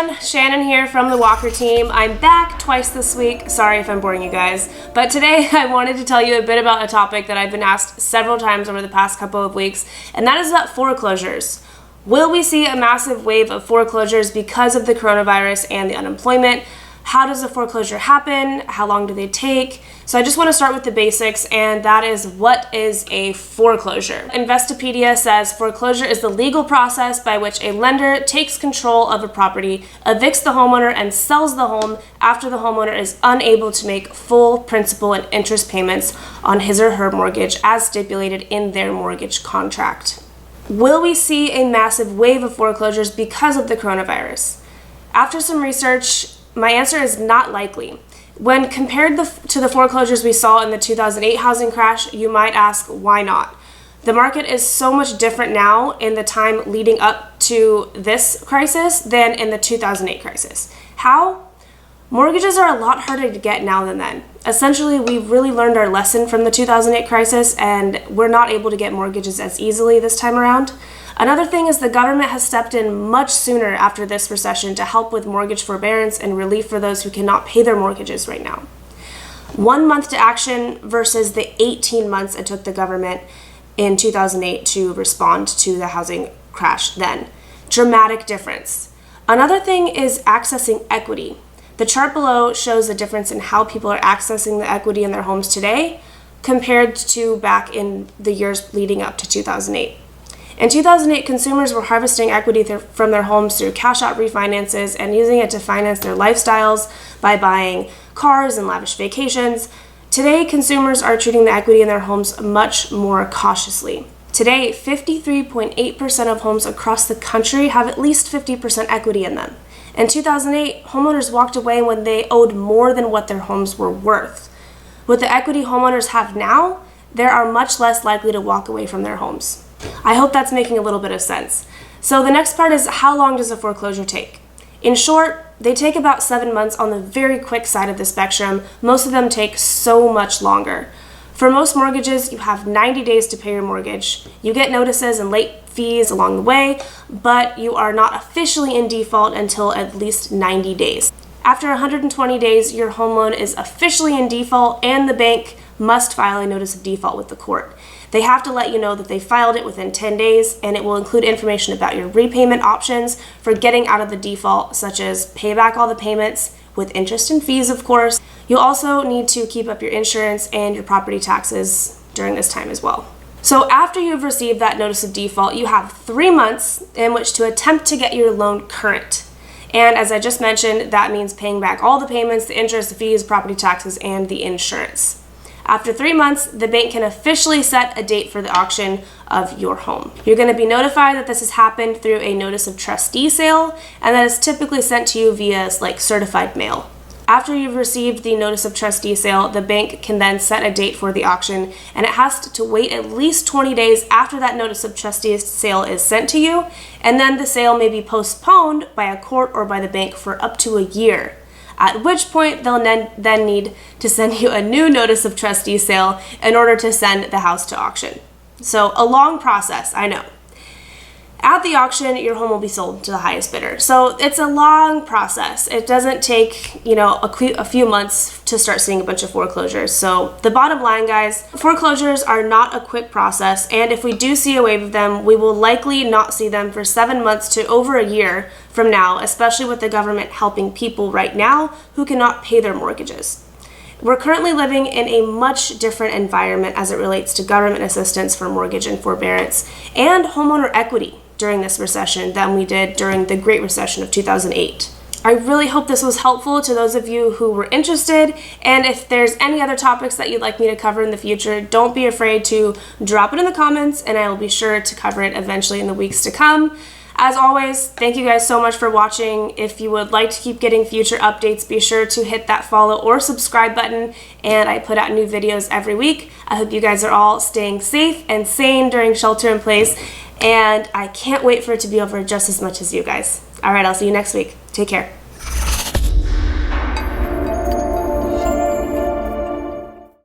everyone, Shannon here from the Walker team. I'm back twice this week. Sorry if I'm boring you guys, but today I wanted to tell you a bit about a topic that I've been asked several times over the past couple of weeks, and that is about foreclosures. Will we see a massive wave of foreclosures because of the coronavirus and the unemployment? How does a foreclosure happen? How long do they take? So I just want to start with the basics, and that is, what is a foreclosure? Investopedia says foreclosure is the legal process by which a lender takes control of a property, evicts the homeowner, and sells the home after the homeowner is unable to make full principal and interest payments on his or her mortgage as stipulated in their mortgage contract. Will we see a massive wave of foreclosures because of the coronavirus? After some research, my answer is not likely. When compared to the foreclosures we saw in the 2008 housing crash, you might ask, why not? The market is so much different now in the time leading up to this crisis than in the 2008 crisis. How? Mortgages are a lot harder to get now than then. Essentially, we've really learned our lesson from the 2008 crisis, and we're not able to get mortgages as easily this time around. Another thing is the government has stepped in much sooner after this recession to help with mortgage forbearance and relief for those who cannot pay their mortgages right now. 1 month to action versus the 18 months it took the government in 2008 to respond to the housing crash then. Dramatic difference. Another thing is accessing equity. The chart below shows the difference in how people are accessing the equity in their homes today compared to back in the years leading up to 2008. In 2008, consumers were harvesting equity from their homes through cash-out refinances and using it to finance their lifestyles by buying cars and lavish vacations. Today, consumers are treating the equity in their homes much more cautiously. Today, 53.8% of homes across the country have at least 50% equity in them. In 2008, homeowners walked away when they owed more than what their homes were worth. With the equity homeowners have now, they are much less likely to walk away from their homes. I hope that's making a little bit of sense. So the next part is, how long does a foreclosure take? In short, they take about 7 months on the very quick side of the spectrum. Most of them take so much longer. For most mortgages, you have 90 days to pay your mortgage. You get notices and late fees along the way, but you are not officially in default until at least 90 days. After 120 days, your home loan is officially in default, and the bank must file a notice of default with the court. They have to let you know that they filed it within 10 days, and it will include information about your repayment options for getting out of the default, such as pay back all the payments with interest and fees, of course. You'll also need to keep up your insurance and your property taxes during this time as well. So after you've received that notice of default, you have 3 months in which to attempt to get your loan current. And as I just mentioned, that means paying back all the payments, the interest, the fees, property taxes, and the insurance. After 3 months, the bank can officially set a date for the auction of your home. You're going to be notified that this has happened through a notice of trustee sale, and that is typically sent to you via certified mail. After you've received the notice of trustee sale, the bank can then set a date for the auction, and it has to wait at least 20 days after that notice of trustee sale is sent to you, and then the sale may be postponed by a court or by the bank for up to a year. At which point they'll then need to send you a new notice of trustee sale in order to send the house to auction. So a long process, I know. At the auction, your home will be sold to the highest bidder. So it's a long process. It doesn't take, a few months to start seeing a bunch of foreclosures. So the bottom line, guys, foreclosures are not a quick process, and if we do see a wave of them, we will likely not see them for 7 months to over a year from now, especially with the government helping people right now who cannot pay their mortgages. We're currently living in a much different environment as it relates to government assistance for mortgage and forbearance and homeowner equity during this recession than we did during the Great Recession of 2008. I really hope this was helpful to those of you who were interested, and if there's any other topics that you'd like me to cover in the future, don't be afraid to drop it in the comments, and I will be sure to cover it eventually in the weeks to come. As always, thank you guys so much for watching. If you would like to keep getting future updates, be sure to hit that follow or subscribe button, and I put out new videos every week. I hope you guys are all staying safe and sane during shelter in place, and I can't wait for it to be over just as much as you guys. All right, I'll see you next week. Take care.